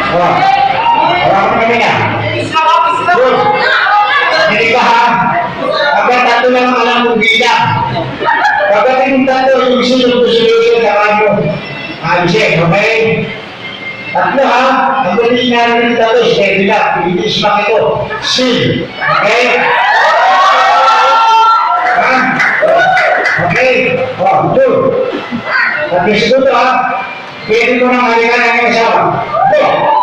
Oh. Wala kami na. Good. Hindi ka ha. Hanggang tatlo lang ang alam kong bilang. Pagdating yung tatlo, yung sunod-sunod sa radyo. Check, okay? Tatlo ha. Ang galing namin yung tatlo, steady lang. Pilitis lang ito. Seal. Okay? Ha? Okay? Oh, two. At least ito ha. Pwede ko nang halikan ang asawa. Go!